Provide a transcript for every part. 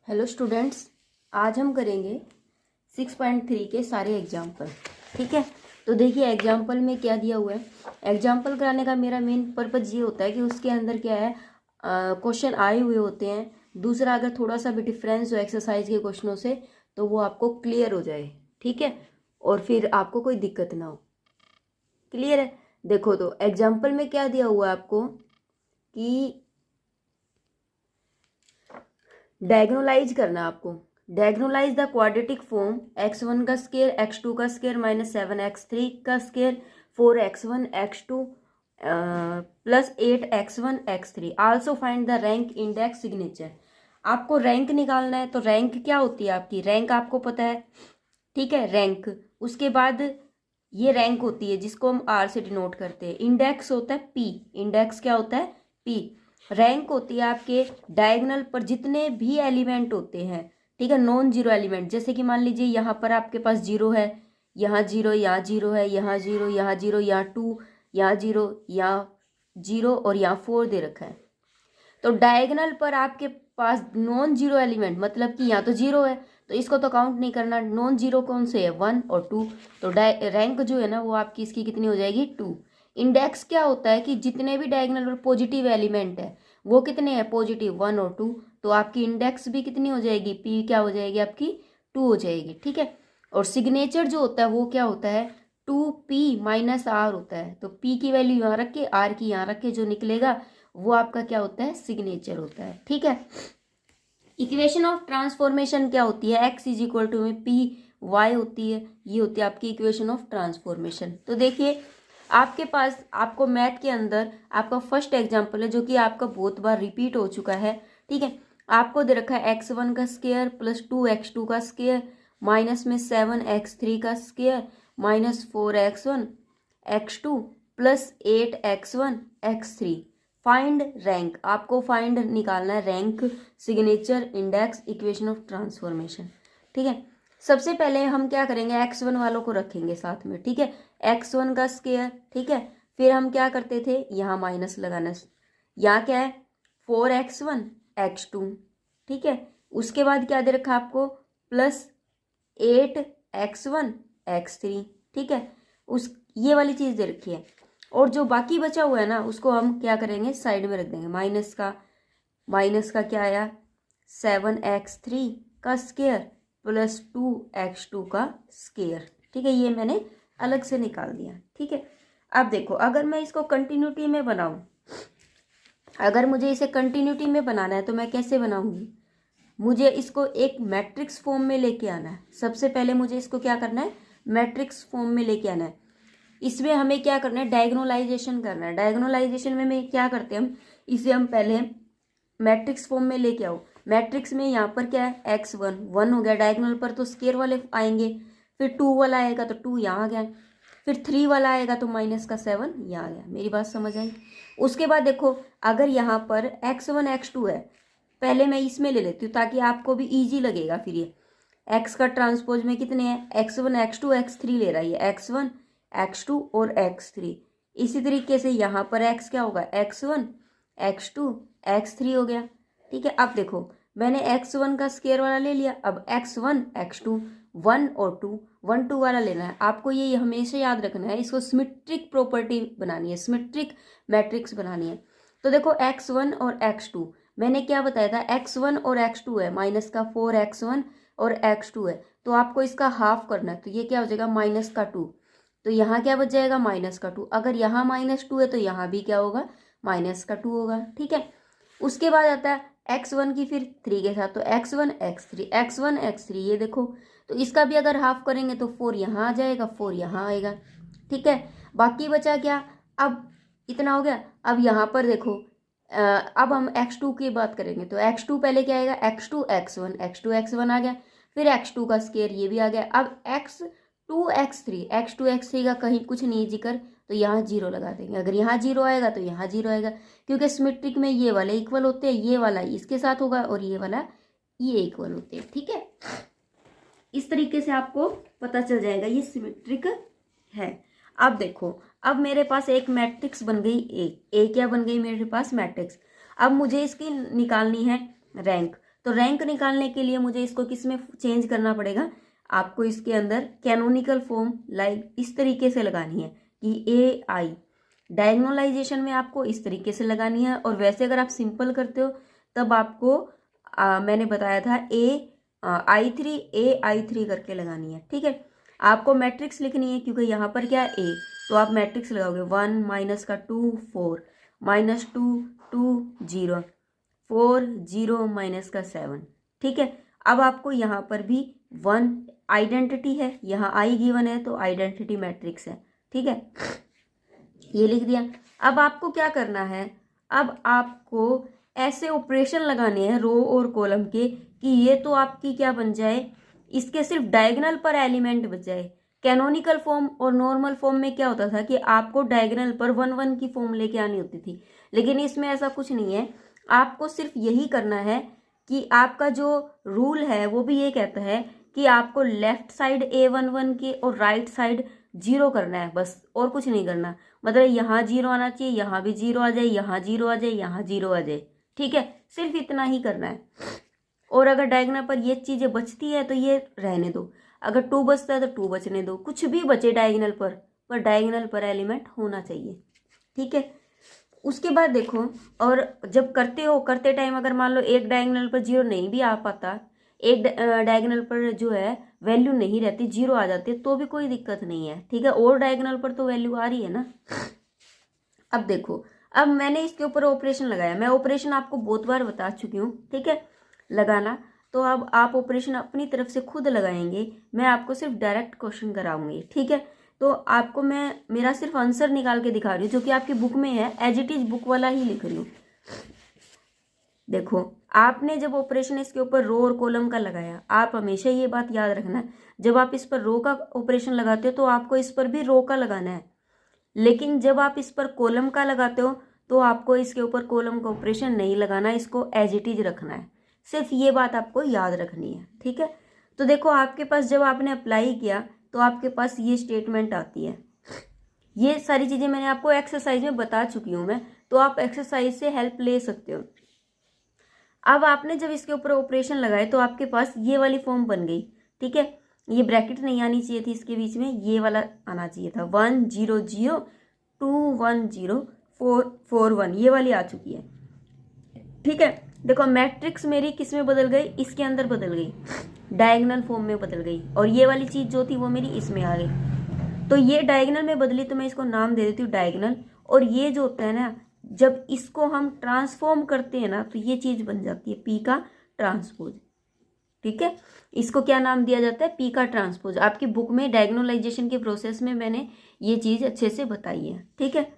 Hello students, आज हम करेंगे 6.3 के सारे एग्जाम्पल। ठीक है, तो देखिए एग्जाम्पल में क्या दिया हुआ है। एग्जाम्पल कराने का मेरा मेन पर्पज़ ये होता है कि उसके अंदर क्या है, क्वेश्चन आए हुए होते हैं। दूसरा, अगर थोड़ा सा भी डिफरेंस हो एक्सरसाइज के क्वेश्चनों से तो वो आपको क्लियर हो जाए। ठीक है, और फिर आपको कोई दिक्कत ना हो। क्लियर है? देखो तो एग्जाम्पल में क्या दिया हुआ है आपको कि डायगोनलाइज करना है आपको। डायगोनलाइज द क्वाड्रेटिक फॉर्म x1 का स्केयर x2 का स्केयर माइनस 7x3 का square 4x1 x2 plus 8x1 x3। Also find the rank index signature. आपको रैंक निकालना है, तो रैंक क्या होती है आपकी? रैंक आपको पता है, ठीक है, रैंक। उसके बाद ये रैंक होती है जिसको हम आर से डिनोट करते हैं। इंडेक्स होता है पी। इंडेक्स क्या होता है? पी। रैंक होती है आपके डायगोनल पर जितने भी एलिमेंट होते हैं, ठीक है, नॉन जीरो एलिमेंट। जैसे कि मान लीजिए यहाँ पर आपके पास जीरो है, यहाँ जीरो, यहाँ जीरो है, यहाँ जीरो, यहाँ जीरो, यहाँ टू, यहाँ जीरो, यहाँ जीरो और यहाँ 4 दे रखा है। तो डायगोनल पर आपके पास नॉन जीरो एलिमेंट, मतलब कि यहाँ तो जीरो है तो इसको तो काउंट नहीं करना। नॉन जीरो कौन से है? 1 और 2। तो रैंक जो है ना वो आपकी इसकी कितनी हो जाएगी? 2। इंडेक्स क्या होता है कि जितने भी डायगोनल पर पॉजिटिव एलिमेंट है वो कितने हैं? पॉजिटिव 1 और 2। तो आपकी इंडेक्स भी कितनी हो जाएगी? पी क्या हो जाएगी आपकी? 2 हो जाएगी। ठीक है, और सिग्नेचर जो होता है वो क्या होता है? 2p माइनस आर होता है। तो p की वैल्यू यहाँ रख के आर की यहाँ रख के जो निकलेगा वो आपका क्या होता है? सिग्नेचर होता है। ठीक है, इक्वेशन ऑफ ट्रांसफॉर्मेशन क्या होती है? x इज इक्वल टू में पी वाई होती है। ये होती है आपकी इक्वेशन ऑफ ट्रांसफॉर्मेशन। तो देखिए आपके पास, आपको मैथ के अंदर आपका फर्स्ट एग्जांपल है जो कि आपका बहुत बार रिपीट हो चुका है। ठीक है, आपको दे रखा है x1 का स्केयर प्लस 2x2 का स्केयर माइनस में 7x3 का square minus 4x1 x2 plus 8x1 x3। Find rank. आपको फाइंड निकालना है rank, signature, index, equation of transformation. ठीक है, सबसे पहले हम क्या करेंगे, x1 वालों को रखेंगे साथ में। ठीक है, x1 का स्केयर। ठीक है, फिर हम क्या करते थे, यहाँ माइनस लगाना। यहाँ क्या है? 4x1 x2। ठीक है, उसके बाद क्या दे रखा आपको? Plus 8x1 x3। ठीक है, उस ये वाली चीज़ दे रखी है। और जो बाकी बचा हुआ है ना उसको हम क्या करेंगे? साइड में रख देंगे। माइनस का क्या आया? 7x3 का स्केयर प्लस 2x2 का स्केयर। ठीक है, ये मैंने अलग से निकाल दिया। ठीक है, अब देखो अगर मैं इसको कंटिन्यूटी में बनाऊं, अगर मुझे इसे कंटिन्यूटी में बनाना है तो मैं कैसे बनाऊंगी? मुझे इसको एक मैट्रिक्स फॉर्म में लेके आना है। सबसे पहले मुझे इसको क्या करना है? मैट्रिक्स फॉर्म में लेके आना है। इसमें हमें क्या करना है? डायगोनलाइजेशन करना है। डायगोनलाइजेशन में क्या करते हैं हम? इसे हम पहले मैट्रिक्स फॉर्म में लेके आओ। मैट्रिक्स में यहाँ पर क्या है? x1 1 हो गया, डायगोनल पर तो स्केयर वाले आएंगे। फिर 2 वाला आएगा तो 2 यहाँ आ गया। फिर 3 वाला आएगा तो माइनस का 7 यहाँ आ गया। मेरी बात समझ आई? उसके बाद देखो अगर यहाँ पर x1 x2 है, पहले मैं इसमें ले लेती हूँ ताकि आपको भी ईजी लगेगा। फिर ये x का ट्रांसपोज में कितने हैं? x1 x2 x3 ले रहा है, ये x1 x2 और x3। इसी तरीके से यहाँ पर x क्या होगा? x1 x2 x3 हो गया। ठीक है, अब देखो मैंने x1 का स्केयर वाला ले लिया। अब x1 x2 1 और 2 1 2 वाला लेना है आपको। ये हमेशा याद रखना है, इसको सिमेट्रिक प्रॉपर्टी बनानी है, सिमेट्रिक मैट्रिक्स बनानी है। तो देखो x1 और x2 मैंने क्या बताया था? x1 और x2 है, माइनस का 4x1 और x2 है, तो आपको इसका हाफ करना है। तो ये क्या हो जाएगा? माइनस का 2। तो यहाँ क्या बच जाएगा? माइनस का 2। अगर यहाँ -2 है तो यहाँ भी क्या होगा? माइनस का 2 होगा। ठीक है, उसके बाद आता है x1 की फिर 3 के साथ, तो x1 x3 ये देखो। तो इसका भी अगर हाफ करेंगे तो 4 यहाँ आ जाएगा, 4 यहाँ आएगा। ठीक है, बाकी बचा क्या? अब इतना हो गया। अब यहाँ पर देखो अब हम x2 की बात करेंगे तो x2 पहले क्या आएगा? x2 x1 आ गया। फिर x2 का स्केयर ये भी आ गया। अब x2 x3 का कहीं कुछ नहीं जिक्र, तो यहाँ 0 लगा देंगे। अगर यहाँ 0 आएगा तो यहाँ 0 आएगा, क्योंकि सिमेट्रिक में ये वाले इक्वल होते हैं, ये वाला इसके साथ होगा और ये वाला ये इक्वल होते हैं। ठीक है, इस तरीके से आपको पता चल जाएगा ये सिमेट्रिक है। अब देखो, अब मेरे पास एक मैट्रिक्स बन गई ए क्या बन गई मेरे पास? मैट्रिक्स। अब मुझे इसकी निकालनी है रैंक। तो रैंक निकालने के लिए मुझे इसको किस में चेंज करना पड़ेगा, आपको इसके अंदर कैनोनिकल फॉर्म लाइक इस तरीके से लगानी है कि ए आई, डायगोनलाइजेशन में आपको इस तरीके से लगानी है। और वैसे अगर आप सिंपल करते हो तब आपको मैंने बताया था आई थ्री करके लगानी है। ठीक है, आपको मैट्रिक्स लिखनी है क्योंकि यहाँ पर क्या है ए, तो आप मैट्रिक्स लगाओगे 1 माइनस का 2 4 माइनस 2 2 0 4 0 माइनस का 7। ठीक है, अब आपको यहाँ पर भी 1 आइडेंटिटी है, यहाँ आई गिवन है तो आइडेंटिटी मैट्रिक्स है। ठीक है, ये लिख दिया। अब आपको क्या करना है, अब आपको ऐसे ऑपरेशन लगाने हैं रो और कॉलम के कि ये तो आपकी क्या बन जाए, इसके सिर्फ डायगोनल पर एलिमेंट बच जाए। कैनोनिकल फॉर्म और नॉर्मल फॉर्म में क्या होता था कि आपको डायगोनल पर 1 1 की फॉर्म लेके आनी होती थी, लेकिन इसमें ऐसा कुछ नहीं है। आपको सिर्फ यही करना है कि आपका जो रूल है वो भी ये कहता है कि आपको लेफ्ट साइड A11 के और राइट साइड 0 करना है, बस और कुछ नहीं करना। मतलब यहाँ 0 आना चाहिए, यहाँ भी 0 आ जाए, यहाँ 0 आ जाए, यहाँ 0 आ जाए। ठीक है, सिर्फ इतना ही करना है। और अगर डायगोनल पर ये चीज़ें बचती है तो ये रहने दो, अगर 2 बचता है तो 2 बचने दो, कुछ भी बचे डायगोनल पर डायगोनल पर एलिमेंट होना चाहिए। ठीक है, उसके बाद देखो, और जब करते टाइम अगर मान लो एक डायगोनल पर 0 नहीं भी आ पाता, एक डायगोनल पर जो है वैल्यू नहीं रहती, 0 आ जाती है, तो भी कोई दिक्कत नहीं है। ठीक है, और डायगोनल पर तो वैल्यू आ रही है ना। अब देखो, अब मैंने इसके ऊपर ऑपरेशन लगाया, मैं ऑपरेशन आपको बहुत बार बता चुकी हूँ। ठीक है, लगाना तो अब आप ऑपरेशन अपनी तरफ से खुद लगाएंगे, मैं आपको सिर्फ डायरेक्ट क्वेश्चन कराऊंगी। ठीक है, तो आपको मैं मेरा सिर्फ आंसर निकाल के दिखा रही हूँ जो कि आपकी बुक में है, एज इट इज बुक वाला ही लिख रही हूँ। देखो, आपने जब ऑपरेशन इसके ऊपर रो और कॉलम का लगाया, आप हमेशा ये बात याद रखना, जब आप इस पर रो का ऑपरेशन लगाते हो तो आपको इस पर भी रो का लगाना है, लेकिन जब आप इस पर कॉलम का लगाते हो तो आपको इसके ऊपर कॉलम का ऑपरेशन नहीं लगाना, इसको एज इट इज रखना है। सिर्फ ये बात आपको याद रखनी है। ठीक है, तो देखो आपके पास जब आपने अप्लाई किया तो आपके पास ये स्टेटमेंट आती है। ये सारी चीज़ें मैंने आपको एक्सरसाइज में बता चुकी हूँ मैं, तो आप एक्सरसाइज से हेल्प ले सकते हो। अब आपने जब इसके ऊपर ऑपरेशन लगाए तो आपके पास ये वाली फॉर्म बन गई। ठीक है, ये ब्रैकेट नहीं आनी चाहिए थी इसके बीच में, ये वाला आना चाहिए था 1 0 0 2 1 0 4 4 1, ये वाली आ चुकी है। ठीक है, देखो मैट्रिक्स मेरी किस में बदल गई, इसके अंदर बदल गई, डायगोनल फॉर्म में बदल गई, और ये वाली चीज़ जो थी वो मेरी इसमें आ गई। तो ये डायगोनल में बदली तो मैं इसको नाम दे देती हूँ डायगोनल। और ये जो होता है ना, जब इसको हम ट्रांसफॉर्म करते हैं ना तो ये चीज़ बन जाती है पी का ट्रांसपोज। ठीक है, इसको क्या नाम दिया जाता है, पी का ट्रांसपोज। आपकी बुक में डायगोनलाइजेशन के प्रोसेस में मैंने ये चीज़ अच्छे से बताई है। ठीक है,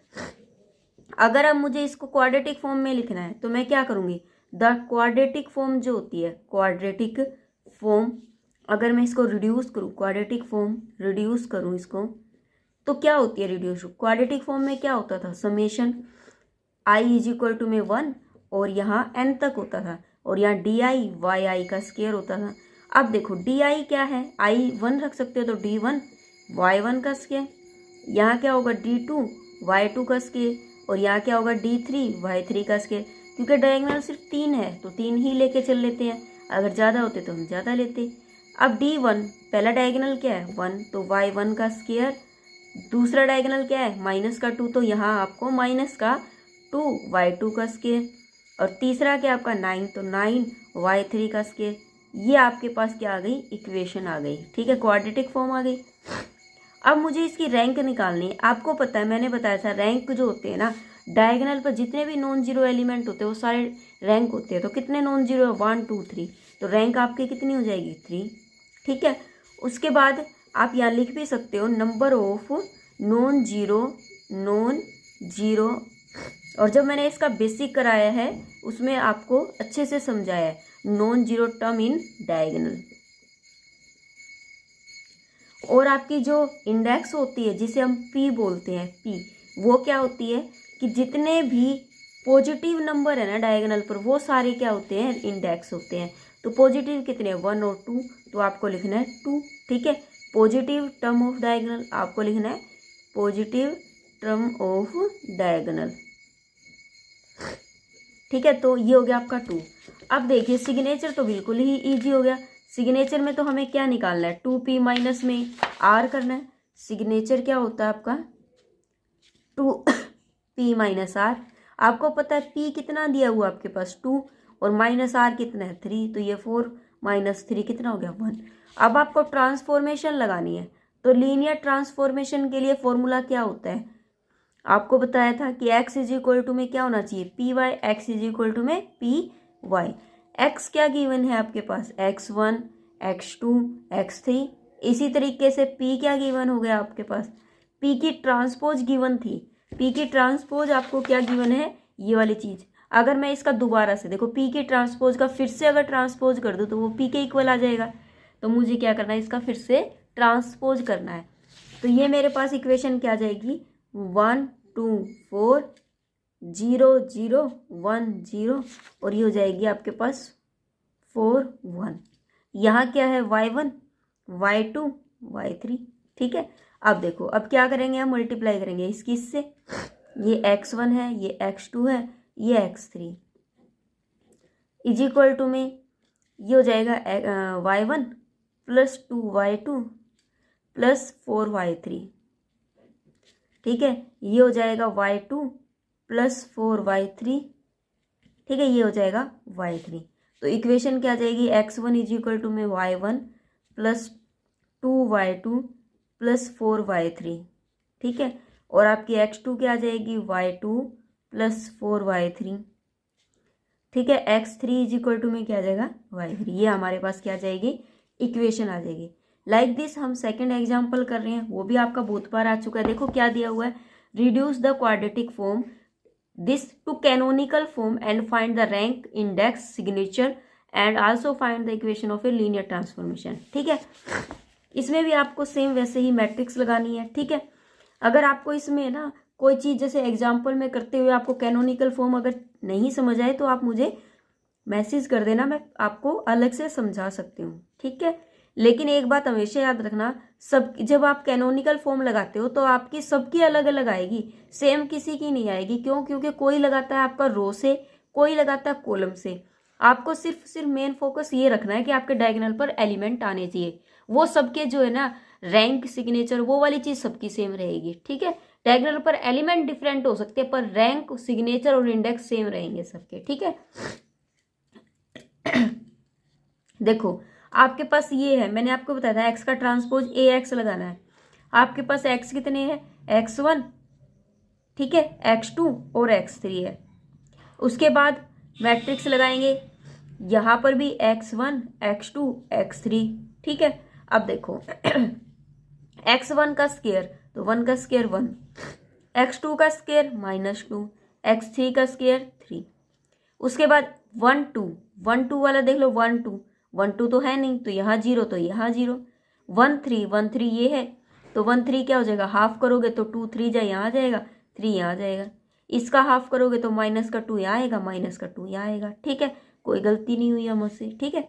अगर अब मुझे इसको क्वाड्रेटिक फॉर्म में लिखना है तो मैं क्या करूँगी, द क्वाड्रेटिक फॉर्म जो होती है, क्वाड्रेटिक फॉर्म अगर मैं इसको रिड्यूस करूँ, क्वाड्रेटिक फॉर्म रिड्यूस करूँ इसको, तो क्या होती है रिड्यूस। क्वाड्रेटिक फॉर्म में क्या होता था, summation i is equal to में 1 और यहाँ n तक होता था, और यहाँ डी आई वाई आई का स्केयर होता था। अब देखो डी आई क्या है, आई 1 रख सकते हो तो d1 y1 का स्केयर, यहाँ क्या होगा d2 y2 का स्केयर, और यहाँ क्या होगा d3 y3 का स्केयर। क्योंकि डायगोनल सिर्फ 3 है तो 3 ही लेके चल लेते हैं, अगर ज़्यादा होते तो हम ज़्यादा लेते। अब d1 पहला डायगोनल क्या है 1, तो y1 का स्केयर, दूसरा डायगोनल क्या है -2, तो यहाँ आपको -2 y2 का स्केयर, और तीसरा क्या आपका 9, तो 9 y3 का स्केयर। ये आपके पास क्या आ गई, इक्वेशन आ गई। ठीक है, क्वाड्रेटिक फॉर्म आ गई। अब मुझे इसकी रैंक निकालनी है। आपको पता है मैंने बताया था रैंक जो होते हैं ना, डायगोनल पर जितने भी नॉन जीरो एलिमेंट होते हैं वो सारे रैंक होते हैं। तो कितने नॉन जीरो है, 1 2 3, तो रैंक आपकी कितनी हो जाएगी 3। ठीक है, उसके बाद आप यहाँ लिख भी सकते हो नंबर ऑफ नॉन जीरो, और जब मैंने इसका बेसिक कराया है उसमें आपको अच्छे से समझाया है, non zero term in diagonal. और आपकी जो इंडेक्स होती है जिसे हम पी बोलते हैं, पी वो क्या होती है कि जितने भी पॉजिटिव नंबर है ना डायगोनल पर वो सारे क्या होते हैं, इंडेक्स होते हैं। तो पॉजिटिव कितने, 1 और 2, तो आपको लिखना है 2। ठीक है, पॉजिटिव टर्म ऑफ डायगोनल आपको लिखना है पॉजिटिव टर्म ऑफ डायगोनल। ठीक है, तो ये हो गया आपका 2। अब देखिए सिग्नेचर तो बिल्कुल ही ईजी हो गया। सिग्नेचर में तो हमें क्या निकालना है, 2p माइनस में r करना है। सिग्नेचर क्या होता है आपका 2p माइनस r। आपको पता है p कितना दिया हुआ आपके पास 2 और माइनस r कितना है 3, तो ये 4 माइनस 3 कितना हो गया 1। अब आपको ट्रांसफॉर्मेशन लगानी है, तो लीनियर ट्रांसफॉर्मेशन के लिए फॉर्मूला क्या होता है, आपको बताया था कि x इज इक्वल टू में क्या होना चाहिए p y, x is equal to में पी वाई। x क्या गिवन है आपके पास x1 x2 x3। इसी तरीके से p क्या गिवन हो गया आपके पास, p की ट्रांसपोज गिवन थी। p की ट्रांसपोज आपको क्या गिवन है, ये वाली चीज। अगर मैं इसका दोबारा से देखो p की ट्रांसपोज का फिर से अगर ट्रांसपोज कर दूं तो वो p के इक्वल आ जाएगा। तो मुझे क्या करना है, इसका फिर से ट्रांसपोज करना है। तो ये मेरे पास इक्वेशन क्या आ जाएगी 1 2 4 0 0 1 0 और ये हो जाएगी आपके पास 4 1। यहाँ क्या है y1 y2 y3। ठीक है, अब देखो अब क्या करेंगे, हम मल्टीप्लाई करेंगे इसकी इससे। ये x1 है, ये x2 है, ये x3 इज इक्वल टू में ये हो जाएगा y1 plus 2y2 plus 4y3। ठीक है, ये हो जाएगा y2 प्लस 4y3। ठीक है, ये हो जाएगा y3। तो इक्वेशन क्या आ जाएगी x1 इज इक्वल टू में y1 plus 2y2 plus 4y3। ठीक है, और आपकी x2 क्या आ जाएगी y2 प्लस 4y3। ठीक है, x3 इज इक्वल टू में क्या आ जाएगा y3। ये हमारे पास क्या आ जाएगी इक्वेशन आ जाएगी। लाइक दिस हम सेकंड एग्जांपल कर रहे हैं, वो भी आपका बहुत बार आ चुका है। देखो क्या दिया हुआ है, reduce the quadratic form this to canonical form and find the rank index signature and also find the equation of a linear transformation. ठीक है, इसमें भी आपको सेम वैसे ही मैट्रिक्स लगानी है। ठीक है, अगर आपको इसमें ना कोई चीज़ जैसे एग्जाम्पल में करते हुए आपको कैनोनिकल फॉर्म अगर नहीं समझ आए तो आप मुझे मैसेज कर देना, मैं आपको अलग से समझा सकती हूँ। ठीक है, लेकिन एक बात हमेशा याद रखना, सब जब आप कैनोनिकल फॉर्म लगाते हो तो आपकी सबकी अलग अलग आएगी, सेम किसी की नहीं आएगी। क्यों? क्योंकि कोई लगाता है आपका रो से, कोई लगाता है कॉलम से। आपको सिर्फ मेन फोकस ये रखना है कि आपके डायगोनल पर एलिमेंट आने चाहिए। वो सबके जो है ना रैंक सिग्नेचर वो वाली चीज सबकी सेम रहेगी। ठीक है, डायगोनल पर एलिमेंट डिफरेंट हो सकते हैं पर रैंक सिग्नेचर और इंडेक्स सेम रहेंगे सबके। ठीक है, देखो आपके पास ये है, मैंने आपको बताया था एक्स का ट्रांसपोज ए एक्स लगाना है। आपके पास एक्स कितने हैं x1, ठीक है, x2 और x3 है। उसके बाद मैट्रिक्स लगाएंगे, यहाँ पर भी x1 x2 x3। ठीक है, अब देखो x1 का स्क्वायर तो 1 का स्क्वायर 1, x2 का स्क्वायर -2, x3 का स्क्वायर 3। उसके बाद 1 2 1 2 वाला देख लो, 1 2 1 2 तो है नहीं तो यहाँ 0 तो यहाँ 0। 1 3 1 3 ये है तो 1 3 क्या हो जाएगा, हाफ करोगे तो 2 3 जा यहाँ आ जाएगा, 3 यहाँ आ जाएगा। इसका हाफ करोगे तो माइनस का 2 यहाँ आएगा, माइनस का 2 यहाँ आएगा। ठीक है, कोई गलती नहीं हुई है मुझसे। ठीक है,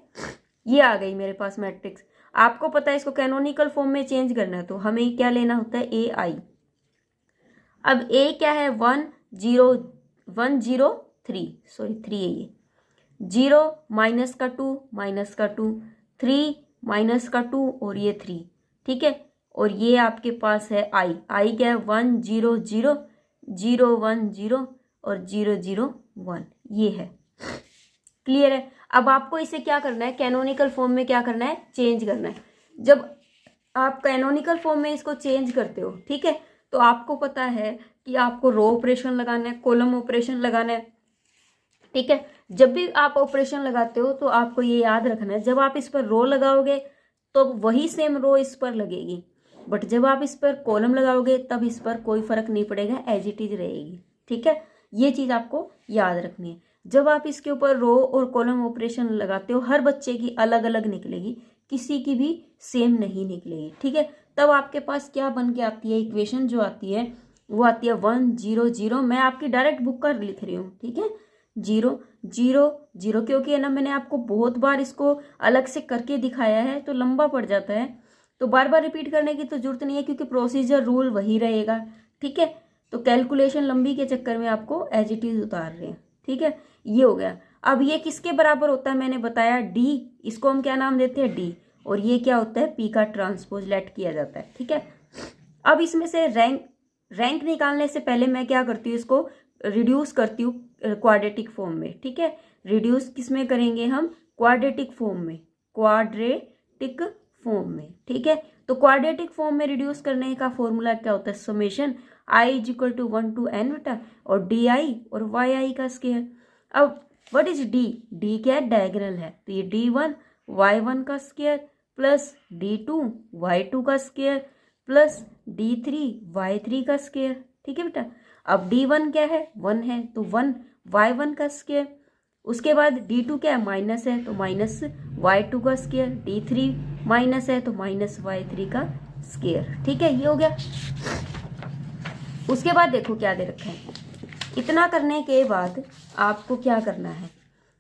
ये आ गई मेरे पास मैट्रिक्स। आपको पता है इसको कैनोनिकल फॉर्म में चेंज करना है तो हमें क्या लेना होता है AI। अब A क्या है 1 0 1 0 3, सॉरी 3 है ये, 0 माइनस का 2 माइनस का 2, 3 माइनस का 2 और ये 3। ठीक है, और ये आपके पास है I क्या है 1 0 0 0 1 0 और 0 0 1, ये है। क्लियर है? अब आपको इसे क्या करना है, कैनोनिकल फॉर्म में क्या करना है, चेंज करना है। जब आप कैनोनिकल फॉर्म में इसको चेंज करते हो, ठीक है, तो आपको पता है कि आपको रो ऑपरेशन लगाना है, कॉलम ऑपरेशन लगाना है। ठीक है, जब भी आप ऑपरेशन लगाते हो तो आपको ये याद रखना है, जब आप इस पर रो लगाओगे तो वही सेम रो इस पर लगेगी, बट जब आप इस पर कॉलम लगाओगे तब इस पर कोई फर्क नहीं पड़ेगा, एज इट इज रहेगी। ठीक है, ये चीज आपको याद रखनी है। जब आप इसके ऊपर रो और कॉलम ऑपरेशन लगाते हो हर बच्चे की अलग अलग निकलेगी, किसी की भी सेम नहीं निकलेगी। ठीक है, तब आपके पास क्या बन के आती है, इक्वेशन जो आती है वो आती है 1 0 0। मैं आपकी डायरेक्ट बुक का लिख रही हूँ। ठीक है, 0 0 0, क्योंकि है ना मैंने आपको बहुत बार इसको अलग से करके दिखाया है तो लंबा पड़ जाता है, तो बार बार रिपीट करने की तो जरूरत नहीं है क्योंकि प्रोसीजर रूल वही रहेगा। ठीक है, तो कैलकुलेशन लंबी के चक्कर में आपको एज इट इज उतार रहे हैं। ठीक है, ये हो गया। अब ये किसके बराबर होता है मैंने बताया डी, इसको हम क्या नाम देते हैं डी, और ये क्या होता है पी का ट्रांसपोज लेट किया जाता है। ठीक है, अब इसमें से रैंक निकालने से पहले मैं क्या करती हूँ, इसको रिड्यूस करती हूँ क्वाड्रेटिक फॉर्म में। ठीक है, रिड्यूस किस में करेंगे हम, क्वाड्रेटिक फॉर्म में, क्वाड्रेटिक फॉर्म में। ठीक है, तो क्वाड्रेटिक फॉर्म में रिड्यूस करने का फॉर्मूला क्या होता है, summation i is equal to 1 to n बेटा, और डी आई और वाई आई का स्केयर। अब व्हाट इज डी, डी क्या है, डायगोनल है, तो ये d1 y1 का स्केयर प्लस d2 y2 का स्केयर प्लस d3 y3 का स्केयर। ठीक है बेटा, अब d1 क्या है, 1 है, तो 1 y1 का स्केयर, उसके बाद d2 क्या है, माइनस है, तो माइनस y2 का स्केयर, d3 माइनस है तो माइनस y3 का स्केयर। ठीक है, ये हो गया। उसके बाद देखो क्या दे रखा है, इतना करने के बाद आपको क्या करना है,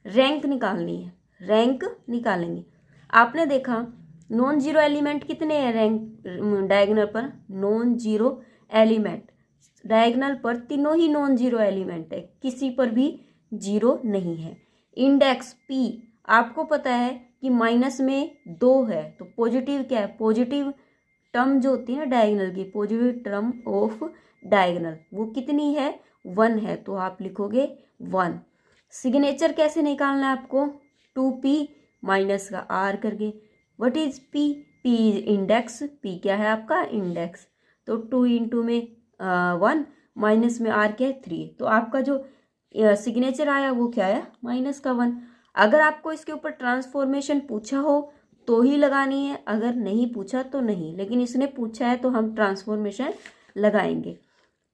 रैंक निकालनी है, रैंक निकालेंगे। आपने देखा नॉन जीरो एलिमेंट कितने हैं रैंक डायगोनल पर, नॉन जीरो एलिमेंट डायगोनल पर तीनों ही नॉन जीरो एलिमेंट है, किसी पर भी जीरो नहीं है। इंडेक्स पी आपको पता है कि माइनस में 2 है, तो पॉजिटिव क्या है, पॉजिटिव टर्म जो होती है ना डायगोनल की, पॉजिटिव टर्म ऑफ डायगोनल वो कितनी है, 1 है, तो आप लिखोगे 1। सिग्नेचर कैसे निकालना है आपको, 2p माइनस का r करके। What is p, p is index, p क्या है आपका इंडेक्स, तो 2 इंटू में 1 माइनस में r क्या है 3, तो आपका जो सिग्नेचर आया वो क्या आया, माइनस का 1। अगर आपको इसके ऊपर ट्रांसफॉर्मेशन पूछा हो तो ही लगानी है, अगर नहीं पूछा तो नहीं, लेकिन इसने पूछा है तो हम ट्रांसफॉर्मेशन लगाएंगे।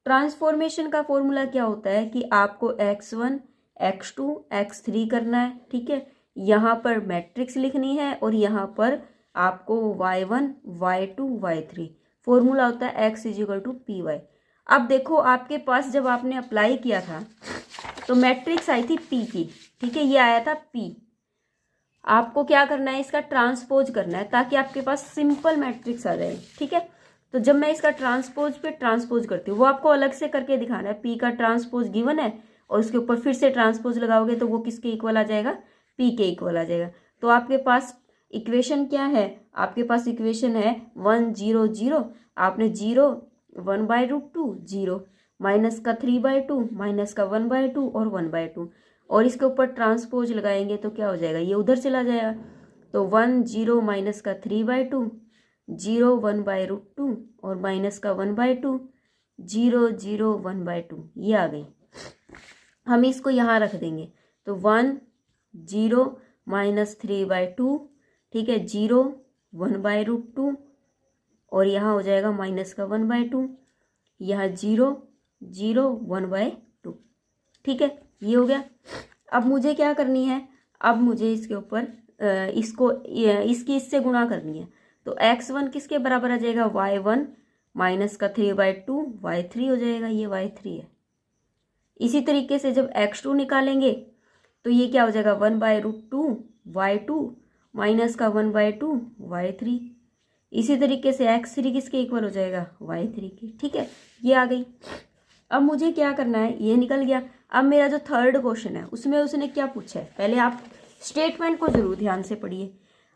ट्रांसफॉर्मेशन का फॉर्मूला क्या होता है कि आपको x1 x2 x3 करना है। ठीक है, यहाँ पर मैट्रिक्स लिखनी है और यहाँ पर आपको y1 y2 y3, फॉर्मूला होता है x is equal to p y. अब देखो आपके पास जब आपने अप्लाई किया था तो मैट्रिक्स आई थी p की, ठीक है, ये आया था p। आपको क्या करना है, इसका ट्रांसपोज करना है ताकि आपके पास सिंपल मैट्रिक्स आ जाए। ठीक है, तो जब मैं इसका ट्रांसपोज पे ट्रांसपोज करती हूँ, वो आपको अलग से करके दिखाना है। p का ट्रांसपोज गिवन है और उसके ऊपर फिर से ट्रांसपोज लगाओगे तो वो किसके इक्वल आ जाएगा, p के इक्वल आ जाएगा। तो आपके पास इक्वेशन क्या है, आपके पास इक्वेशन है 1 0 0, आपने 0 1/√2 0 माइनस का 3/2 माइनस का 1/2 और 1/2, और इसके ऊपर ट्रांसपोज लगाएंगे तो क्या हो जाएगा, ये उधर चला जाएगा। तो 1 0 माइनस का 3/2 0 1/√2 और माइनस का 1/2 0 0 1/2, ये आ गई। हम इसको यहाँ रख देंगे, तो 1 0 माइनस 3/2, ठीक है, 0 1/√2 और यहाँ हो जाएगा माइनस का 1/2, यहाँ 0 0 1/2। ठीक है, ये हो गया। अब मुझे क्या करनी है, अब मुझे इसके ऊपर इसकी इससे गुणा करनी है, तो x1 किसके बराबर आ जाएगा, y1 माइनस का 3/2 y3 हो जाएगा, ये y3 है। इसी तरीके से जब x2 निकालेंगे तो ये क्या हो जाएगा, 1/√2 y2 माइनस का 1/2 y3। इसी तरीके से x3 किसके इक्वल हो जाएगा, y3 की। ठीक है, ये आ गई। अब मुझे क्या करना है, ये निकल गया। अब मेरा जो थर्ड क्वेश्चन है उसमें उसने क्या पूछा है, पहले आप स्टेटमेंट को जरूर ध्यान से पढ़िए।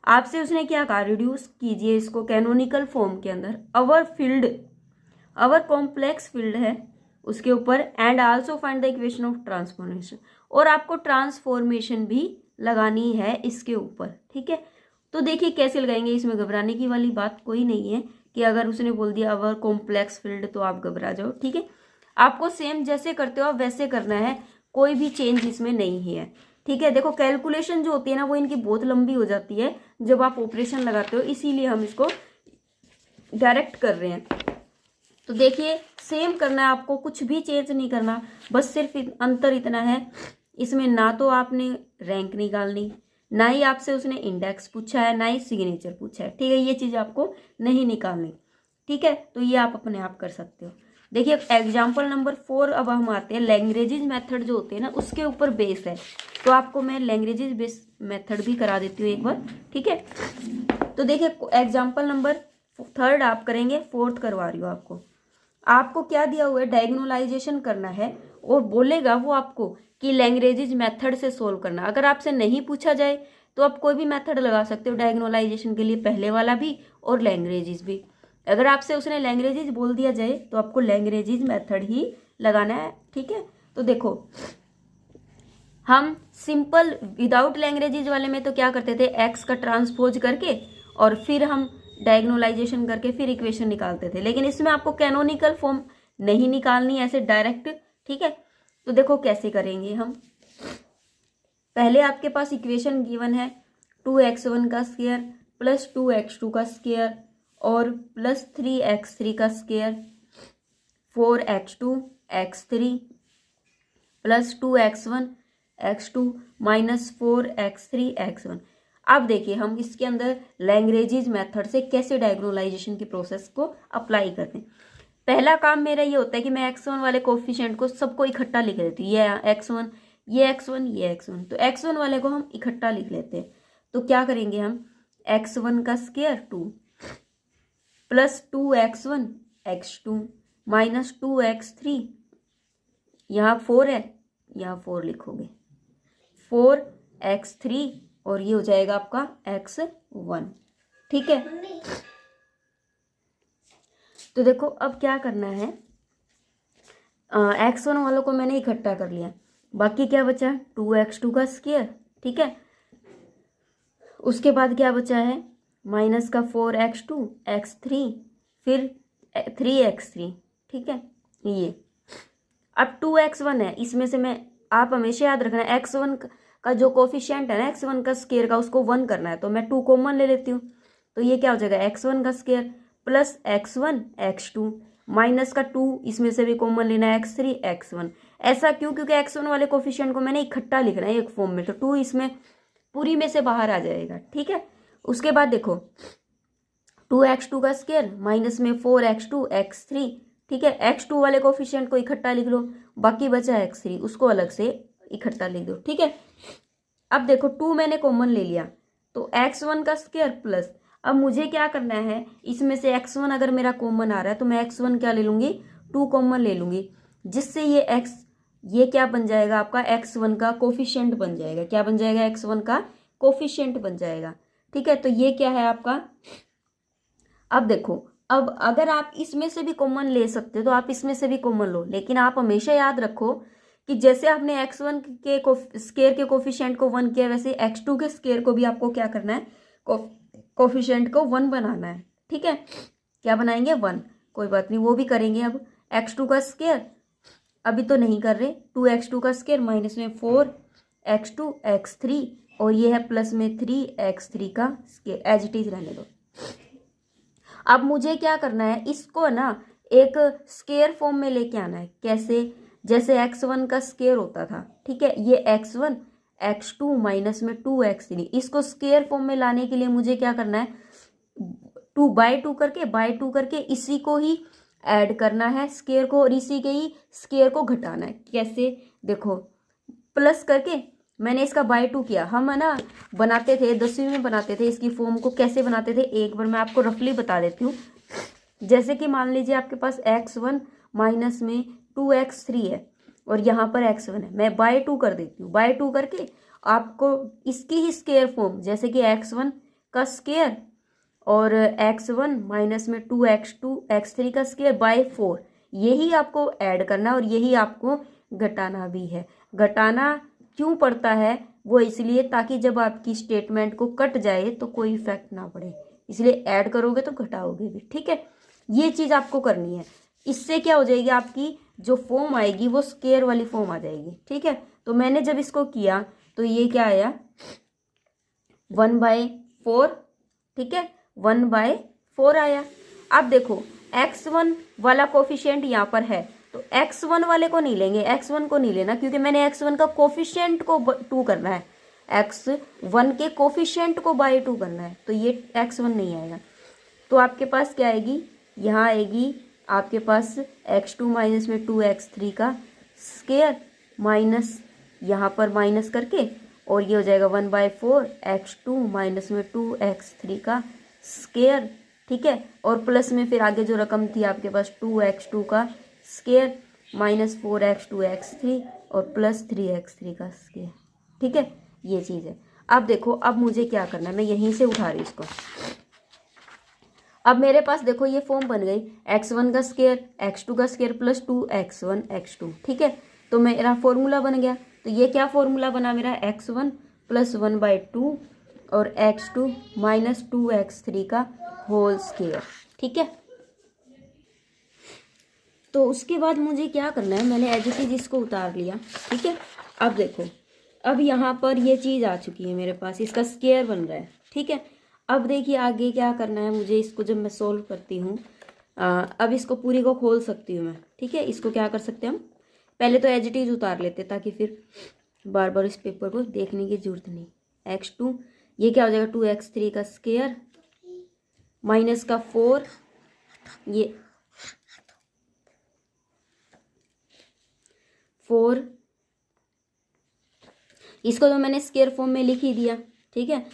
आपसे उसने क्या कहा, रिड्यूस कीजिए इसको कैनोनिकल फॉर्म के अंदर। अवर कॉम्प्लेक्स फील्ड है उसके ऊपर, and also find the equation of transformation, और आपको ट्रांसफॉर्मेशन भी लगानी है इसके ऊपर। ठीक है, तो देखिए कैसे लगाएंगे, इसमें घबराने की वाली बात कोई नहीं है कि अगर उसने बोल दिया अवर कॉम्प्लेक्स फील्ड तो आप घबरा जाओ। ठीक है, आपको सेम जैसे करते हो आप वैसे करना है, कोई भी चेंज इसमें नहीं है। ठीक है, देखो कैलकुलेशन जो होती है ना वो इनकी बहुत लंबी हो जाती है जब आप ऑपरेशन लगाते हो, इसीलिए हम इसको डायरेक्ट कर रहे हैं। तो देखिए सेम करना है आपको, कुछ भी चेंज नहीं करना, बस सिर्फ अंतर इतना है, इसमें ना तो आपने रैंक निकालनी, ना ही आपसे उसने इंडेक्स पूछा है, ना ही सिग्नेचर पूछा है। ठीक है, ये चीज़ आपको नहीं निकालनी। ठीक है, तो ये आप अपने आप कर सकते हो। देखिए एग्जाम्पल नंबर 4 अब हम आते हैं, लैग्रेंजेस मेथड जो होते हैं ना उसके ऊपर बेस है, तो आपको मैं लैग्रेंजेस बेस मेथड भी करा देती हूँ एक बार। ठीक है, तो देखिए एग्जाम्पल नंबर 3 आप करेंगे, 4th करवा रही हूँ आपको। आपको क्या दिया हुआ है, डायगोनलाइजेशन करना है और बोलेगा वो आपको कि लैग्रेंज मेथड से सोल्व करना। अगर आपसे नहीं पूछा जाए तो आप कोई भी मेथड लगा सकते हो डायगोनलाइजेशन के लिए, पहले वाला भी और लैग्रेंज भी। अगर आपसे उसने लैग्रेंज बोल दिया जाए तो आपको लैग्रेंज मेथड ही लगाना है, ठीक है। तो देखो हम सिंपल विदाउट लैग्रेंज वाले में तो क्या करते थे, एक्स का ट्रांसपोज करके और फिर हम डायगोनलाइजेशन करके फिर इक्वेशन निकालते थे, लेकिन इसमें आपको कैनोनिकल फॉर्म नहीं निकालनी ऐसे डायरेक्ट, ठीक है। तो देखो कैसे करेंगे हम। पहले आपके पास इक्वेशन गिवन है 2x1 का स्क्वायर प्लस 2x2 का स्क्वायर और प्लस 3x3 का square 4x2 x3 plus 2x1 x2 minus 4x3 x1। अब देखिए हम इसके अंदर लैग्रेंज मेथड से कैसे डायगोनलाइजेशन की प्रोसेस को अप्लाई करते हैं। पहला काम मेरा ये होता है कि मैं x1 वाले कोफिशिएंट को सबको इकट्ठा लिख लेती हूँ, ये x1 ये x1 ये x1, तो x1 वाले को हम इकट्ठा लिख लेते हैं। तो क्या करेंगे हम, x1 का square 2 plus 2x1 x2 minus 2x3, यहाँ 4 है, यहाँ 4 लिखोगे, 4x3 और ये हो जाएगा आपका x1, ठीक है। तो देखो अब क्या करना है, x1 वालों को मैंने इकट्ठा कर लिया, बाकी क्या बचा 2x2 का स्क्वायर, ठीक है। उसके बाद क्या बचा है माइनस का 4x2 x3 फिर 3x3, ठीक है। ये अब 2x1 है, इसमें से मैं, आप हमेशा याद रखना x1 का जो कोफिशिएंट है ना x1 का स्क्वायर का, उसको 1 करना है, तो मैं 2 कॉमन ले लेती हूँ। तो ये क्या हो जाएगा x1 का square plus x1 x2 minus का 2, इसमें से भी कॉमन लेना है x3 x1। ऐसा क्यों, क्योंकि x1 वाले कोफिशिएंट को मैंने इकट्ठा लिखना है एक फॉर्म में, तो 2 इसमें पूरी में से बाहर आ जाएगा, ठीक है। उसके बाद देखो 2x2 का स्क्वायर माइनस में 4x2 x3, ठीक है। x2 वाले कोफिशिएंट को इकट्ठा लिख लो, बाकी बचा x3 उसको अलग से इकट्ठा लिख दो, ठीक है। अब देखो 2 मैंने कॉमन ले लिया, तो x1 का स्क्वायर प्लस, अब मुझे क्या करना है, इसमें से x1 अगर मेरा कॉमन आ रहा है तो मैं x1 क्या ले लूंगी, 2 कॉमन ले लूंगी, जिससे ये क्या बन जाएगा आपका x1 का कोफिशिएंट बन जाएगा। क्या बन जाएगा, x1 का कोफिशिएंट बन जाएगा, ठीक है। तो ये क्या है आपका। अब देखो, अब अगर आप इसमें से भी कॉमन ले सकते हो तो आप इसमें से भी कॉमन लो, लेकिन आप हमेशा याद रखो कि जैसे आपने x1 के स्क्वायर के कोफिशिएंट को 1 किया, वैसे x2 के स्क्वायर को भी आपको क्या करना है, कोफिशिएंट को 1 बनाना है, ठीक है। क्या बनाएंगे 1, कोई बात नहीं वो भी करेंगे। अब x2 का स्क्वायर अभी तो नहीं कर रहे, 2x2 का स्क्वायर माइनस में 4x2 x3 और ये है प्लस में 3x3 का स्क्वायर, एज इट इज रहने दो। अब मुझे क्या करना है, इसको ना एक स्क्वायर फॉर्म में लेके आना है। कैसे, जैसे x1 का स्क्वायर होता था, ठीक है, ये x1 x2 माइनस में 2x3, इसको स्क्वायर फॉर्म में लाने के लिए मुझे क्या करना है, 2/2 करके बाय 2 करके इसी को ही ऐड करना है स्क्वायर को, और इसी के ही स्क्वायर को घटाना है। कैसे, देखो प्लस करके मैंने इसका बाय 2 किया। हम है ना बनाते थे 10वीं में, बनाते थे इसकी फॉर्म को, कैसे बनाते थे एक बार मैं आपको रफली बता देती हूँ। जैसे कि मान लीजिए आपके पास x1 माइनस में 2x3 है और यहाँ पर x1 है, मैं बाय 2 कर देती हूँ। बाय 2 करके आपको इसकी ही स्क्वायर फॉर्म, जैसे कि x1 का स्क्वायर और x1 माइनस में 2x2 x3 का स्क्वायर बाय 4, यही आपको ऐड करना और यही आपको घटाना भी है। घटाना क्यों पड़ता है, वो इसलिए ताकि जब आपकी स्टेटमेंट को कट जाए तो कोई इफेक्ट ना पड़े, इसलिए ऐड करोगे तो घटाओगे भी, ठीक है। ये चीज़ आपको करनी है, इससे क्या हो जाएगी, आपकी जो फॉर्म आएगी वो स्क्वायर वाली फॉर्म आ जाएगी, ठीक है। तो मैंने जब इसको किया तो ये क्या आया 1/4, ठीक है, 1/4 आया। अब देखो x1 वाला कोफिशिएंट यहाँ पर है, तो x1 वाले को नहीं लेंगे, x1 को नहीं लेना, क्योंकि मैंने x1 का कोफिशिएंट को 2 करना है, x1 के कोफिशिएंट को बाय 2 करना है, तो ये x1 नहीं आएगा। तो आपके पास क्या आएगी, यहाँ आएगी आपके पास x2 माइनस में 2x3 का स्क्वायर माइनस यहाँ पर माइनस करके, और ये हो जाएगा 1/4 x2 माइनस में 2x3 का स्क्वायर, ठीक है। और प्लस में फिर आगे जो रकम थी आपके पास 2x2 का स्क्वायर, -4x2x3 और +3x3 का स्क्वायर। ठीक है, ये चीज़ है। अब देखो, अब मुझे क्या करना है, मैं यहीं से उठा रही हूँ इसको। अब मेरे पास देखो ये फॉर्म बन गई, x1 का स्क्वायर x2 का स्क्वायर प्लस 2x1 x2। ठीक है, तो मेरा फॉर्मूला बन गया। तो ये क्या फॉर्मूला बना मेरा, x1 + 1/2 और x2 - 2x3 का होल स्क्वायर। ठीक है, तो उसके बाद मुझे क्या करना है, मैंने एज इट इज इसको उतार लिया। ठीक है, अब देखो, अब यहाँ पर ये चीज़ आ चुकी है मेरे पास, इसका स्क्वायर बन रहा है। ठीक है, अब देखिए आगे क्या करना है मुझे, इसको जब मैं सोल्व करती हूँ, अब इसको पूरी को खोल सकती हूँ मैं। ठीक है, इसको क्या कर सकते हैं हम, पहले तो एज इट इज उतार लेते ताकि फिर बार बार इस पेपर को देखने की जरूरत नहीं। x2 ये क्या हो जाएगा, 2x3 का स्क्वायर माइनस का 4, ये 4, इसको तो मैंने स्क्वायर फॉर्म में लिख ही दिया। ठीक है,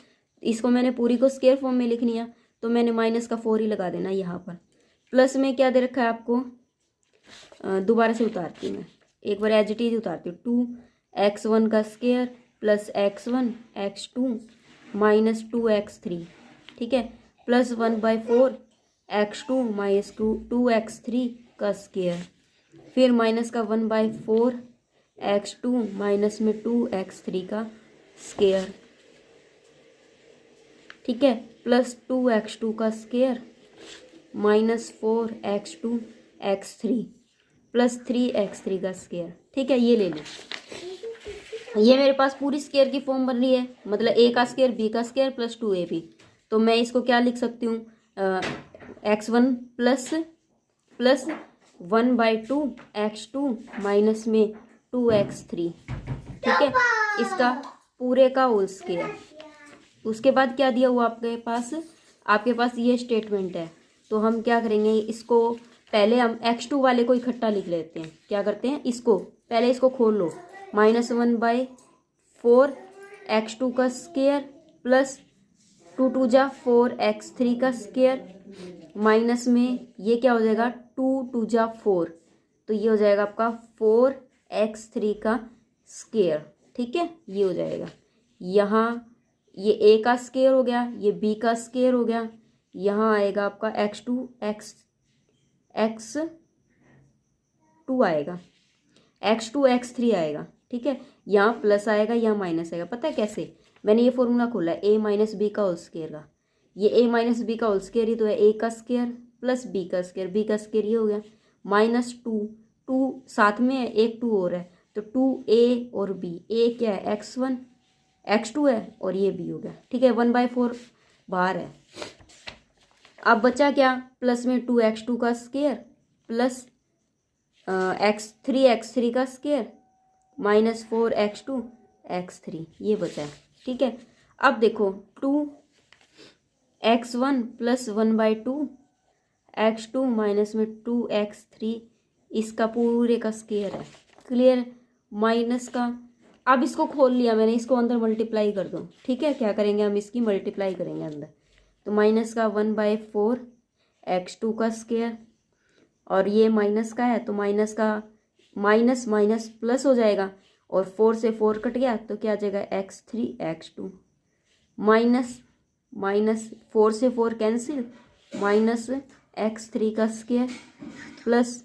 इसको मैंने पूरी को स्क्वायर फॉर्म में लिख लिया, तो मैंने -4 ही लगा देना यहाँ पर। प्लस में क्या दे रखा है आपको, दोबारा से उतारती हूँ मैं, एक बार एज इट इज उतारती हूँ। 2x1 का square plus x1 x2 - 2x3। ठीक है, प्लस 1/4 x2 - 2x3 का स्क्वायर, फिर माइनस का 1/4 x2 माइनस में 2x3 का स्क्वायर। ठीक है, प्लस 2x2 का square -4 x2 x3 plus 3x3 का स्क्वायर। ठीक है, ये ले लो, ये मेरे पास पूरी स्क्वायर की फॉर्म बन रही है, मतलब a का स्क्वायर b का स्क्वायर प्लस 2ab। तो मैं इसको क्या लिख सकती हूँ, x1 प्लस 1/2 x2 माइनस में 2x3। ठीक है, इसका पूरे का होल स्क्वायर। उसके बाद क्या दिया हुआ आपके पास ये स्टेटमेंट है। तो हम क्या करेंगे, इसको पहले हम x2 वाले को इकट्ठा लिख लेते हैं। क्या करते हैं, इसको पहले इसको खोल लो, -1/4 x2 का स्क्वायर प्लस 2 2 जा 4 x3 का स्क्वायर माइनस में ये क्या हो जाएगा, 2 2 जा 4, तो ये हो जाएगा आपका 4x3 का स्क्वायर। ठीक है, ये हो जाएगा, यहाँ ये a का स्क्वायर हो गया, ये b का स्क्वायर हो गया, यहाँ आएगा आपका x2 x2 आएगा, x2 x3 आएगा। ठीक है, यहाँ प्लस आएगा, यहाँ माइनस आएगा। पता है कैसे, मैंने ये फॉर्मूला खोला है a - b का होल स्क्वायर का। ये a - b का होल स्क्वायर ही तो है, a का स्क्वायर प्लस b का स्क्वायर, b का स्क्वायर ये हो गया, -2 साथ में है, एक 2 और है, तो 2a और b, a क्या है x1 x2 है और ये b हो गया। ठीक है, 1/4 बाहर है। अब बचा क्या, प्लस में 2x2 का स्क्वायर प्लस x3 का स्क्वायर -4 x2 x3, ये बचा है। ठीक है, अब देखो 2x1 प्लस 1/2 x2 माइनस में 2x3, इसका पूरे का स्क्वायर है। क्लियर, माइनस का, अब इसको खोल लिया मैंने, इसको अंदर मल्टीप्लाई कर दो। ठीक है, क्या करेंगे हम, इसकी मल्टीप्लाई करेंगे अंदर, तो माइनस का 1/4 x2 का स्क्वायर, और ये माइनस का है तो माइनस का माइनस माइनस प्लस हो जाएगा, और 4 से 4 कट गया तो क्या आ जाएगा, x3 x2 माइनस 4 से 4 कैंसिल, माइनस x3 का स्क्वायर प्लस,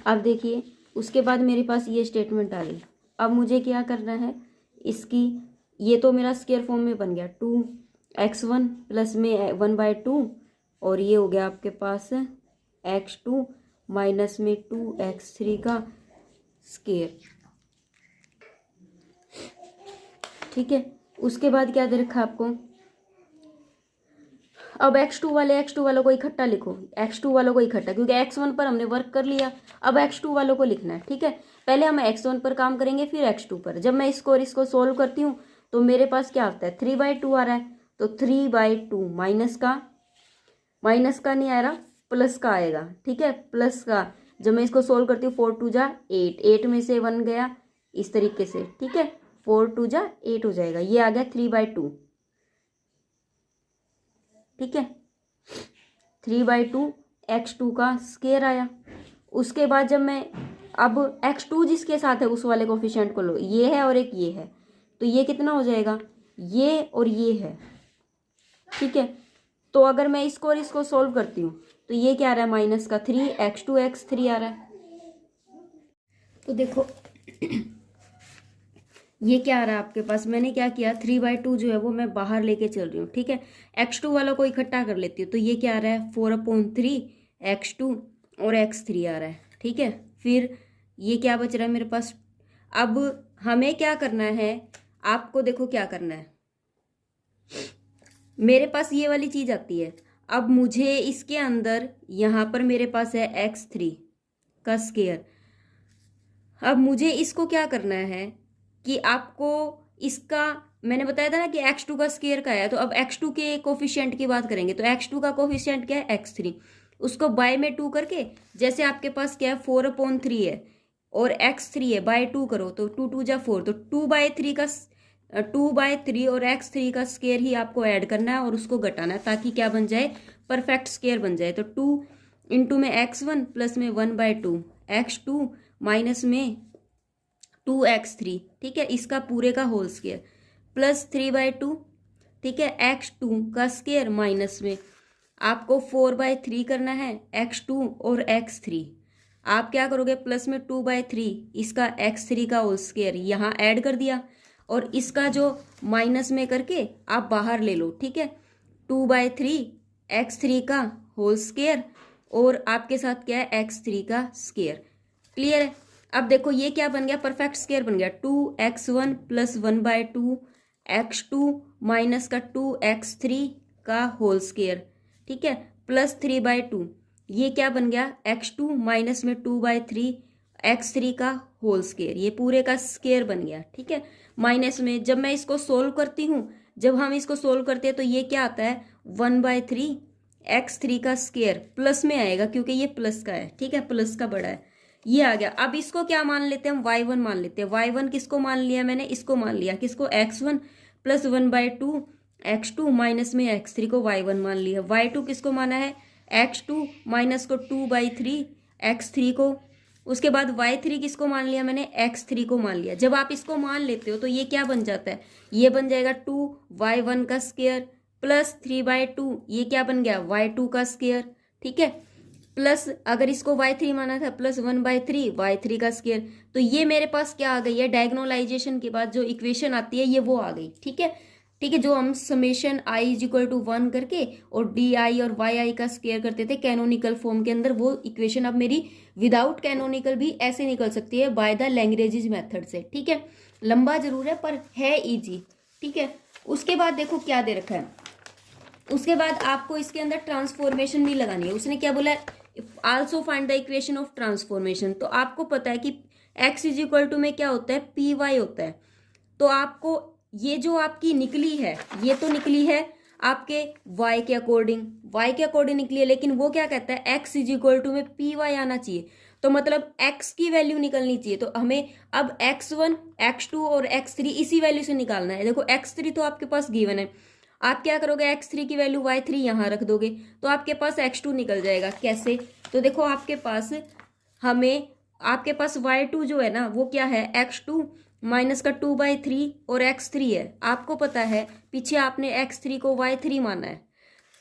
अब देखिए उसके बाद मेरे पास ये स्टेटमेंट आ गई। अब मुझे क्या करना है, इसकी, ये तो मेरा स्क्वायर फॉर्म में बन गया, 2x1 प्लस में 1/2 और ये हो गया आपके पास x2 माइनस में 2x3 का स्क्वायर। ठीक है, उसके बाद क्या दे रखा आपको, अब x2 वालों को इकट्ठा लिखो, x2 वालों को इकट्ठा, क्योंकि x1 पर हमने वर्क कर लिया, अब x2 वालों को लिखना है। ठीक है, पहले हम x1 पर काम करेंगे फिर x2 पर। जब मैं इसको और इसको सोल्व करती हूँ तो मेरे पास क्या आता है, 3/2 आ रहा है, तो 3/2 माइनस का नहीं आ रहा, प्लस का आएगा। ठीक है, प्लस का, जब मैं इसको सोल्व करती हूँ 4 2 जा 8, 8 में से 1 गया, इस तरीके से। ठीक है, 4 2 जा 8 हो जाएगा, ये आ गया 3/2। ठीक है, 3/2 x2 का स्केयर आया। उसके बाद जब मैं अब x2 जिसके साथ है उस वाले कोफिशिएंट को लो, ये है और एक ये है, तो ये कितना हो जाएगा, ये और ये है, ठीक है। तो अगर मैं इसको और इसको सोल्व करती हूँ तो ये क्या आ रहा है, माइनस का 3 x2 x3 आ रहा है। तो देखो ये क्या आ रहा है आपके पास, मैंने क्या किया 3/2 जो है वो मैं बाहर लेके चल रही हूँ, ठीक है। x2 वालों को इकट्ठा कर लेती हूँ, तो ये क्या आ रहा है 4/3 x2 और x3 आ रहा है, ठीक है। फिर ये क्या बच रहा है मेरे पास। अब हमें क्या करना है, आपको देखो क्या करना है, मेरे पास ये वाली चीज आती है। अब मुझे इसके अंदर यहाँ पर मेरे पास है x3 का स्केयर। अब मुझे इसको क्या करना है कि आपको इसका, मैंने बताया था ना कि x2 का स्केयर का है, तो अब x2 के कोफिशिएंट की बात करेंगे। तो x2 का कोफिशिएंट क्या है x3, उसको बाय में 2 करके, जैसे आपके पास क्या है 4/3 है और x3 है, बाय 2 करो तो 2 2 जा 4, तो 2/3 का 2/3 और x3 का स्केयर ही आपको ऐड करना है और उसको घटाना है, ताकि क्या बन जाए, परफेक्ट स्केयर बन जाए। तो 2 इंटू में x1 प्लस में 1/2 x2 माइनस में 2x3, ठीक है, इसका पूरे का होल स्केयर प्लस 3/2, ठीक है, x2 का स्केयर माइनस में आपको 4/3 करना है x2 और x3। आप क्या करोगे, प्लस में 2/3 इसका x3 का होल स्केयर यहाँ ऐड कर दिया और इसका जो माइनस में करके आप बाहर ले लो, ठीक है। 2/3 x3 का होल स्केयर और आपके साथ क्या है x3 का स्केयर। क्लियर है। अब देखो ये क्या बन गया, परफेक्ट स्केयर बन गया 2x1 प्लस 1/2 x2 माइनस का 2x3 का होल स्केयर, ठीक है, प्लस 3/2, ये क्या बन गया x2 माइनस में 2/3 x3 का होल स्केयर, ये पूरे का स्केयर बन गया, ठीक है। माइनस में जब मैं इसको सोल्व करती हूँ, जब हम इसको सोल्व करते हैं तो ये क्या आता है 1/3 x3 का स्केयर, प्लस में आएगा क्योंकि ये प्लस का है, ठीक है, प्लस का बड़ा है, ये आ गया। अब इसको क्या मान लेते हैं हम, y1 मान लेते हैं। y1 किसको मान लिया मैंने, इसको मान लिया, किसको x1 प्लस 1/2 x2 माइनस में x3 को y1 मान लिया। y2 किसको माना है, x2 माइनस को 2/3 x3 को। उसके बाद y3 किसको मान लिया मैंने, x3 को मान लिया। जब आप इसको मान लेते हो तो ये क्या बन जाता है, ये बन जाएगा 2y1 का स्केयर प्लस 3/2, ये क्या बन गया y2 का स्केयर, ठीक है, प्लस अगर इसको y3 माना था प्लस 1/3 y3 का स्केयर। तो ये मेरे पास क्या आ गई है, डायगोनलाइजेशन के बाद जो इक्वेशन आती है ये वो आ गई, ठीक है, ठीक है, जो हम summation i is equal to 1 करके और di और yi का स्केयर करते थे कैनोनिकल फॉर्म के अंदर, वो इक्वेशन अब मेरी विदाउट कैनोनिकल भी ऐसे निकल सकती है बाय द लैग्रेंज मेथड से, ठीक है। लंबा जरूर है पर है इजी, ठीक है। उसके बाद देखो क्या दे रखा है, उसके बाद आपको इसके अंदर ट्रांसफॉर्मेशन भी लगानी है। उसने क्या बोला, also find the equation of transformation. तो आपको पता है कि x इज इक्वल टू में क्या होता है, पी वाई होता है। तो आपको ये जो आपकी निकली है, ये तो निकली है आपके y के अकॉर्डिंग, y के अकॉर्डिंग निकली है, लेकिन वो क्या कहता है x इज इक्वल टू में पी वाई आना चाहिए। तो मतलब x की वैल्यू निकलनी चाहिए। तो हमें अब x1 x2 और x3 इसी वैल्यू से निकालना है। देखो x3 तो आपके पास गिवन है, आप क्या करोगे x3 की वैल्यू y3 यहाँ रख दोगे तो आपके पास x2 निकल जाएगा। कैसे, तो देखो आपके पास आपके पास y2 जो है ना वो क्या है x2 माइनस का 2/3 और x3 है। आपको पता है पीछे आपने x3 को y3 माना है,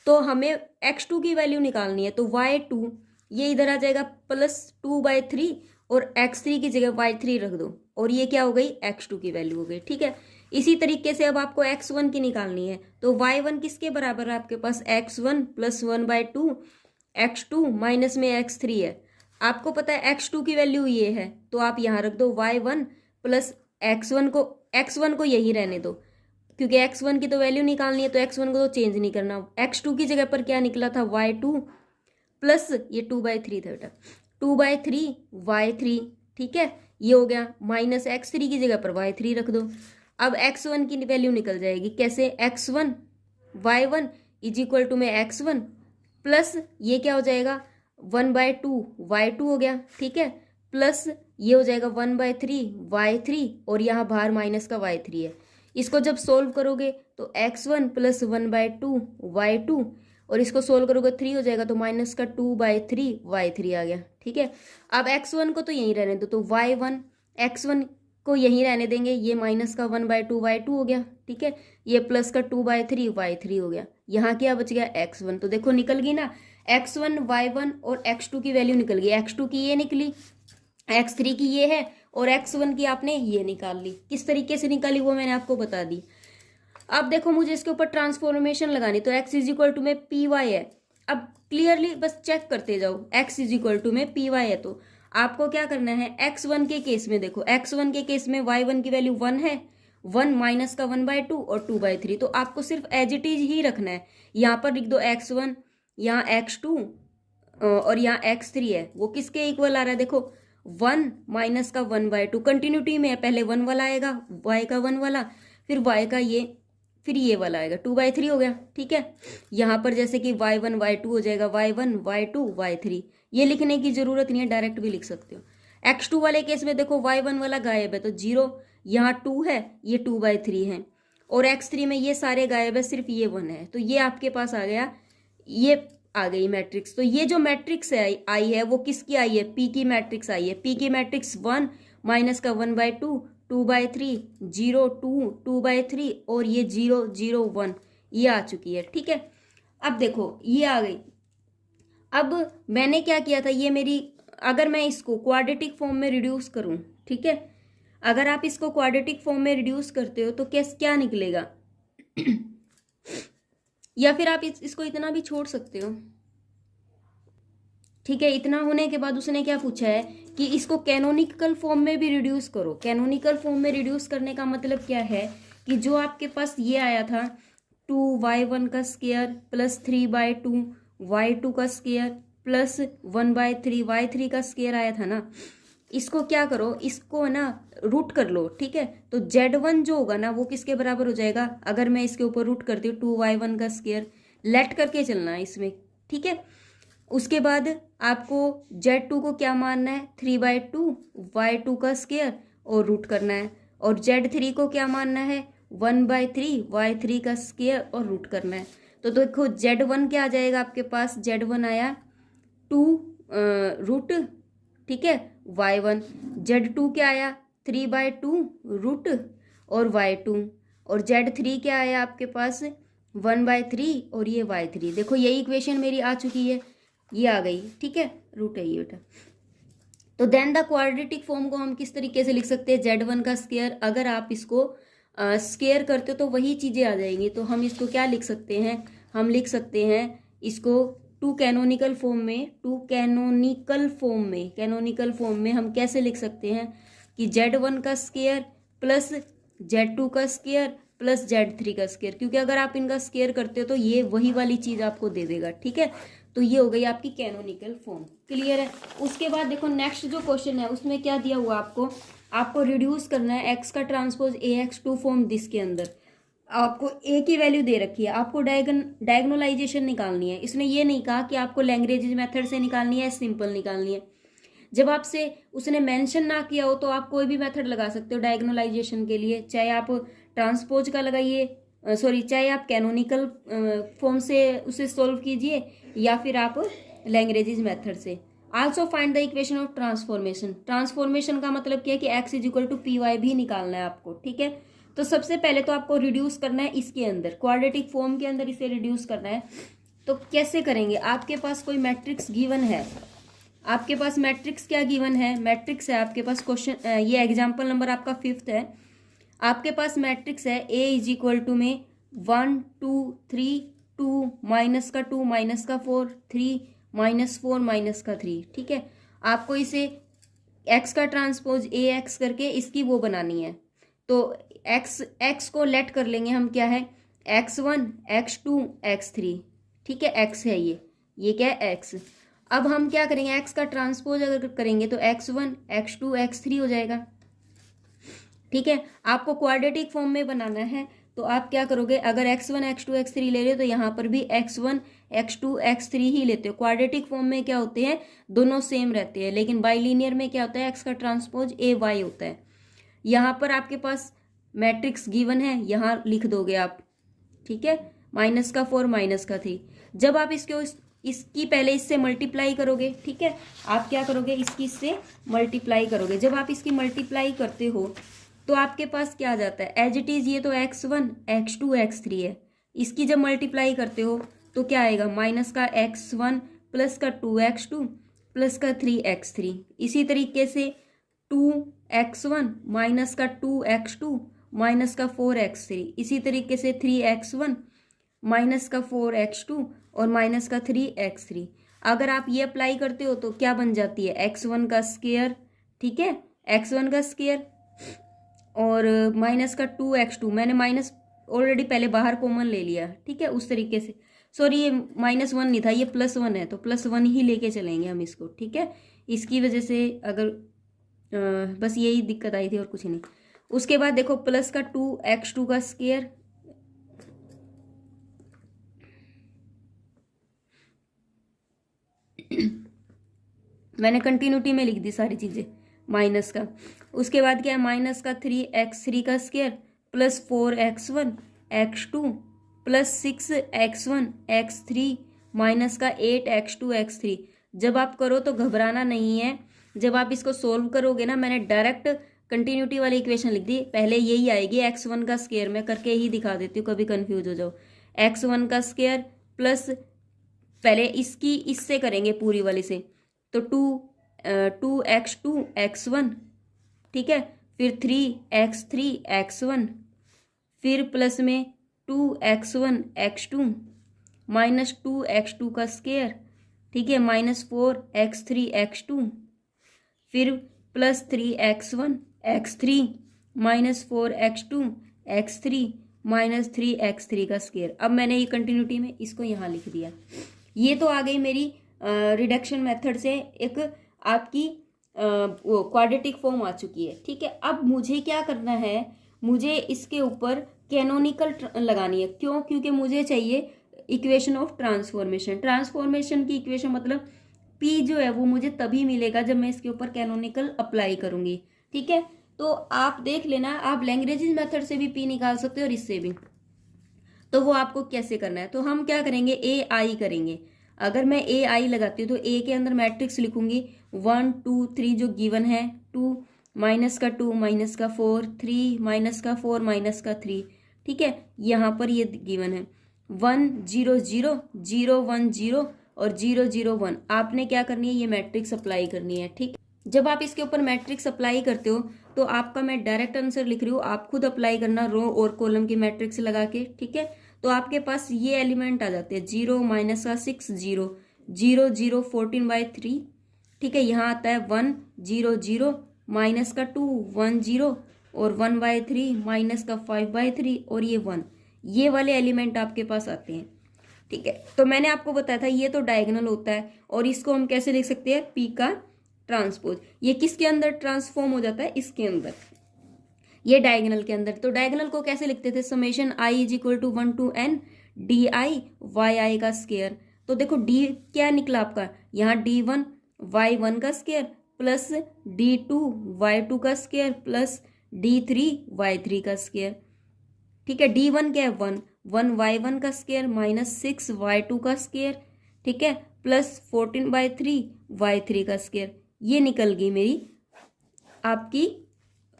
तो हमें x2 की वैल्यू निकालनी है। तो y2 ये इधर आ जाएगा प्लस 2/3 और x3 की जगह y3 रख दो और ये क्या हो गई x2 की वैल्यू हो गई, ठीक है। इसी तरीके से अब आपको x1 की निकालनी है। तो y1 किसके बराबर है आपके पास, x1 प्लस 1/2 x2 माइनस में x3 है। आपको पता है x2 की वैल्यू ये है, तो आप यहाँ रख दो y1 प्लस x1 को यही रहने दो क्योंकि x1 की तो वैल्यू निकालनी है, तो x1 को तो चेंज नहीं करना। x2 की जगह पर क्या निकला था y2 प्लस ये 2/3 था बेटा, 2/3 y3, ठीक है, ये हो गया माइनस x3 की जगह पर y3 रख दो। अब x1 की वैल्यू निकल जाएगी कैसे, x1 y1 is equal to में x1 प्लस ये क्या हो जाएगा 1/2 y2 हो गया, ठीक है, प्लस ये हो जाएगा 1/3 y3 और यहाँ बाहर माइनस का y3 है। इसको जब सोल्व करोगे तो x1 प्लस 1/2 y2 और इसको सोल्व करोगे 3 हो जाएगा, तो -2/3 आ गया। ठीक है, अब x1 को तो यहीं रहने दो, तो y1 x1 को यहीं रहने देंगे, ये -1/2 y2 हो गया। ठीक है, ये +2/3 y3 हो गया। यहाँ क्या बच गया x1, तो देखो निकल गई ना, x1 y1 और x2 की वैल्यू निकल गई। x2 की ये निकली, x3 की ये है, और x1 की आपने ये निकाल ली। किस तरीके से निकाली वो मैंने आपको बता दी। अब देखो मुझे इसके ऊपर ट्रांसफॉर्मेशन लगानी, तो x इज इक्वल टू में पी वाई है। अब क्लियरली बस चेक करते जाओ, x इज इक्वल टू में पी वाई है, तो आपको क्या करना है, x1 के केस में देखो, x1 के केस में y1 की वैल्यू 1 है, 1 माइनस का 1/2 और 2/3, तो आपको सिर्फ एज इट इज ही रखना है। यहाँ पर लिख दो x1, यहाँ x2 और यहाँ x3 है, वो किसके इक्वल आ रहा है, देखो 1 माइनस का 1/2, कंटिन्यूटी में है, पहले 1 वाला आएगा, y का 1 वाला, फिर y का ये, फिर ये वाला आएगा, 2/3 हो गया। ठीक है, यहाँ पर जैसे कि y1 y2 हो जाएगा, y1 y2 y3, ये लिखने की जरूरत नहीं है, डायरेक्ट भी लिख सकते हो। x2 वाले केस में देखो y1 वाला गायब है, तो 0, यहाँ 2 है, ये 2/3 है, और x3 में ये सारे गायब है, सिर्फ ये 1 है, तो ये आपके पास आ गया, ये आ गई मैट्रिक्स। तो ये जो मैट्रिक्स है आई है वो किसकी आई है, पी की मैट्रिक्स आई है। पी की मैट्रिक्स 1 माइनस का 1/2, 2/3, 0 2, 2/3 और ये 0 0 1, ये आ चुकी है। ठीक है, अब देखो ये आ गई। अब मैंने क्या किया था, ये मेरी, अगर मैं इसको क्वाड्रेटिक फॉर्म में रिड्यूस करूं, ठीक है, अगर आप इसको क्वाड्रेटिक फॉर्म में रिड्यूस करते हो तो क्या निकलेगा या फिर आप इसको इतना भी छोड़ सकते हो। ठीक है, इतना होने के बाद उसने क्या पूछा है कि इसको कैनोनिकल फॉर्म में भी रिड्यूस करो। कैनोनिकल फॉर्म में रिड्यूस करने का मतलब क्या है कि जो आपके पास ये आया था 2y1 का स्क्वायर प्लस 3/2 y2 का स्क्वायर प्लस 1/3 y3 का स्क्वायर आया था ना, इसको क्या करो, इसको ना रूट कर लो। ठीक है, तो z1 जो होगा ना वो किसके बराबर हो जाएगा, अगर मैं इसके ऊपर रूट करती हूँ 2y1 का स्क्वायर, लेट करके चलना है इसमें। ठीक है, उसके बाद आपको z2 को क्या मानना है, 3/2 y2 का स्क्वायर और रूट करना है, और z3 को क्या मानना है, 1/3 y3 का स्क्वायर और रूट करना है। तो देखो z1 क्या आ जाएगा आपके पास, z1 आया 2 रूट, ठीक है, y1, z2 क्या आया 3/2 रूट और y2, और z3 क्या आया आपके पास 1/3 और ये y3। देखो यही इक्वेशन मेरी आ चुकी है, ये आ गई। ठीक है, रूट है ये बेटा। तो देन द क्वाड्रेटिक फॉर्म को हम किस तरीके से लिख सकते हैं, z1 का स्क्वायर, अगर आप इसको स्क्वायर करते हो तो वही चीज़ें आ जाएंगी, तो हम इसको क्या लिख सकते हैं, हम लिख सकते हैं इसको कैनोनिकल फॉर्म में हम कैसे लिख सकते हैं कि z1 का स्क्वायर प्लस z2 का स्क्वायर प्लस z3 का स्क्वायर, क्योंकि अगर आप इनका स्क्वायर करते हो तो ये वही वाली चीज़ आपको दे देगा। ठीक है, तो ये हो गई आपकी कैनोनिकल फॉर्म। क्लियर है। उसके बाद देखो नेक्स्ट जो क्वेश्चन है उसमें क्या दिया हुआ आपको रिड्यूस करना है x का ट्रांसपोज ax2 फॉर्म दिस के अंदर। आपको a की वैल्यू दे रखी है, आपको डायगोनलाइजेशन निकालनी है। इसने ये नहीं कहा कि आपको लैग्रेंज मेथड से निकालनी है, सिंपल निकालनी है। जब आपसे उसने मेंशन ना किया हो तो आप कोई भी मेथड लगा सकते हो डायगोनलाइजेशन के लिए, चाहे आप ट्रांसपोज का लगाइए, चाहे आप कैनोनिकल फॉर्म से उसे सॉल्व कीजिए या फिर आप लैग्रेंज मेथड से। Also find the equation of transformation. Transformation का मतलब क्या है कि x is equal to p y भी निकालना है आपको। ठीक है, तो सबसे पहले तो आपको रिड्यूस करना है इसके अंदर, क्वाड्रेटिक फॉर्म के अंदर इसे रिड्यूस करना है। तो कैसे करेंगे, आपके पास कोई मैट्रिक्स गिवन है, आपके पास मैट्रिक्स क्या गिवन है, मैट्रिक्स है आपके पास, क्वेश्चन ये एग्जाम्पल नंबर आपका 5th है। आपके पास मैट्रिक्स है a इज इक्वल टू में 1 2 3 2 माइनस का 2 माइनस का 4 3 माइनस 4 माइनस का 3। ठीक है, आपको इसे x का ट्रांसपोज ax करके इसकी वो बनानी है। तो x को लेट कर लेंगे हम, क्या है x1 x2 x3। ठीक है, x है ये क्या है x। अब हम क्या करेंगे, x का ट्रांसपोज अगर करेंगे तो x1 x2 x3 हो जाएगा। ठीक है, आपको क्वाड्रेटिक फॉर्म में बनाना है तो आप क्या करोगे, अगर x1 x2 x3 ले रहे हो तो यहाँ पर भी x1 x2 x3 ही लेते हो। क्वाड्रेटिक फॉर्म में क्या होते हैं, दोनों सेम रहते हैं, लेकिन बाइलिनियर में क्या होता है, x का ट्रांसपोज a y होता है। यहाँ पर आपके पास मैट्रिक्स गिवन है, यहाँ लिख दोगे आप। ठीक है, माइनस का 4 माइनस का 3। जब आप इसकी पहले इससे मल्टीप्लाई करोगे, ठीक है, आप क्या करोगे, इसकी इससे मल्टीप्लाई करोगे। जब आप इसकी मल्टीप्लाई करते हो तो आपके पास क्या आ जाता है, एज इट इज़ ये तो x1 x2 x3 है, इसकी जब मल्टीप्लाई करते हो तो क्या आएगा, माइनस का x1 प्लस का 2x2 प्लस का 3x3। इसी तरीके से 2x1 माइनस का 2x2 माइनस का 4x3, इसी तरीके से 3x1 माइनस का 4x2 और माइनस का 3x3। अगर आप ये अप्लाई करते हो तो क्या बन जाती है, x1 का स्क्वायर, ठीक है, x1 का स्क्वायर और माइनस का 2x2, मैंने माइनस ऑलरेडी पहले बाहर कॉमन ले लिया, ठीक है, उस तरीके से, सॉरी ये -1 नहीं था, ये +1 है, तो +1 ही लेके चलेंगे हम इसको, ठीक है। इसकी वजह से अगर बस यही दिक्कत आई थी और कुछ नहीं। उसके बाद देखो प्लस का 2x2 का स्क्वायर, मैंने कंटिन्यूटी में लिख दी सारी चीजें, माइनस का। उसके बाद क्या है, माइनस का 3x3 का square plus 4x1 x2 plus 6x1 x3 minus का 8x2 x3। जब आप करो तो घबराना नहीं है, जब आप इसको सोल्व करोगे ना, मैंने डायरेक्ट कंटिन्यूटी वाली इक्वेशन लिख दी, पहले यही आएगी x1 का स्क्वायर, मैं करके ही दिखा देती हूँ, कभी कंफ्यूज हो जाओ। x1 का स्क्वायर प्लस, पहले इसकी इससे करेंगे पूरी वाली से, तो 2x2 x1, ठीक है, फिर 3x3 x1, फिर प्लस में 2x1 x2 माइनस 2x2 का स्क्वायर, ठीक है, माइनस 4x3 x2, फिर plus 3x1 x3 minus 4x2 x3 minus 3x3 का स्क्वायर। अब मैंने ये कंटिन्यूटी में इसको यहाँ लिख दिया। ये तो आ गई मेरी रिडक्शन मेथड से एक आपकी क्वाड्रेटिक फॉर्म आ चुकी है, ठीक है। अब मुझे क्या करना है, मुझे इसके ऊपर कैनोनिकल लगानी है। क्यों? क्योंकि मुझे चाहिए इक्वेशन ऑफ ट्रांसफॉर्मेशन। ट्रांसफॉर्मेशन की इक्वेशन मतलब P जो है वो मुझे तभी मिलेगा जब मैं इसके ऊपर कैनोनिकल अप्लाई करूंगी, ठीक है। तो आप देख लेना, आप लैग्रेंज मेथड से भी P निकाल सकते हो और इससे भी, तो वो आपको कैसे करना है। तो हम क्या करेंगे, AI करेंगे। अगर मैं AI लगाती हूँ तो A के अंदर मैट्रिक्स लिखूंगी 1 2 3 जो गिवन है, 2 माइनस का 2 माइनस का 4 3 माइनस का 4 माइनस का 3, ठीक है। यहाँ पर ये गिवन है 1 0 0 0 1 0 और 0 0 1। आपने क्या करनी है, ये मैट्रिक्स अप्लाई करनी है, ठीक। जब आप इसके ऊपर मैट्रिक्स अप्लाई करते हो तो आपका मैं डायरेक्ट आंसर लिख रही हूँ, आप खुद अप्लाई करना रो और कॉलम की मैट्रिक्स लगा के, ठीक है। तो आपके पास ये एलिमेंट आ जाते हैं 0 माइनस का 6 0 0 0 14/3, ठीक है। यहाँ आता है 1 0 0 माइनस का 2 1 0 और 1/3 माइनस का 5/3 और ये 1, ये वाले एलिमेंट आपके पास आते हैं, ठीक है। तो मैंने आपको बताया था ये तो डायगोनल होता है और इसको हम कैसे लिख सकते हैं, P का ट्रांसपोज। ये किसके अंदर ट्रांसफॉर्म हो जाता है, इसके अंदर, ये डायगोनल के अंदर। तो डायगोनल को कैसे लिखते थे, summation I = 1 to n DI YI का स्क्वायर। तो देखो D क्या निकला आपका, यहाँ D1 Y1 का स्क्वायर प्लस D2 Y2 का स्क्वायर प्लस D3 Y3 का स्क्वायर, ठीक है। D1 क्या है, 1 Y1 का स्क्वायर माइनस 6 Y2 का स्क्वायर, ठीक है, प्लस 14/3 Y3 का स्क्वायर। ये निकल गई मेरी आपकी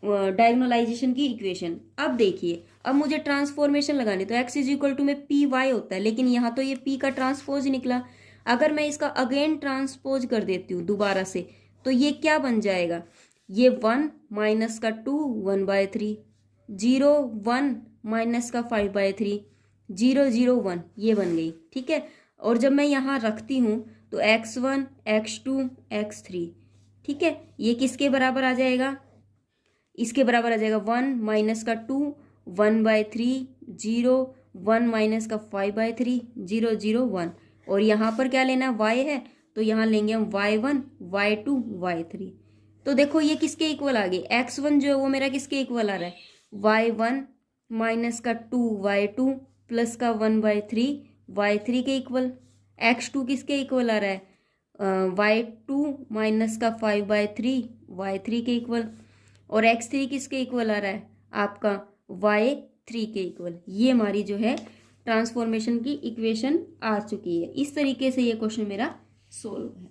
डायगोनलाइजेशन की इक्वेशन। अब देखिए, अब मुझे ट्रांसफॉर्मेशन लगानी, तो x = में PY होता है, लेकिन यहाँ तो ये P का ट्रांसपोज निकला। अगर मैं इसका अगेन ट्रांसपोज कर देती हूँ दोबारा से, तो ये क्या बन जाएगा, ये 1 माइनस का 2 1/3 0 1 माइनस का 5/3 0 0 1, ये बन गई, ठीक है। और जब मैं यहाँ रखती हूँ तो x1 x2 x3, ठीक है, ये किसके बराबर आ जाएगा, इसके बराबर आ जाएगा 1 माइनस का 2 1/3 0 1 माइनस का 5/3 0 0 1। और यहाँ पर क्या लेना, y है, तो यहाँ लेंगे हम y1 y2 y3। तो देखो ये किसके इक्वल आ गई, x1 जो है वो मेरा किसके इक्वल आ रहा है, y1 माइनस का 2 y2 प्लस का 1/3 y3 के इक्वल। x2 किसके इक्वल आ रहा है, y2 माइनस का 5/3 y3 के इक्वल। और x3 किसके इक्वल आ रहा है, आपका y3 के इक्वल। ये हमारी जो है ट्रांसफॉर्मेशन की इक्वेशन आ चुकी है। इस तरीके से ये क्वेश्चन मेरा सोल्व है।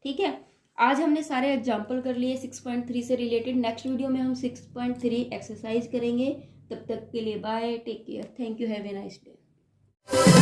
ठीक है, आज हमने सारे एग्जाम्पल कर लिए 6.3 से रिलेटेड। नेक्स्ट वीडियो में हम 6.3 एक्सरसाइज करेंगे। तब तक के लिए bye, take care, thank you, have a nice day.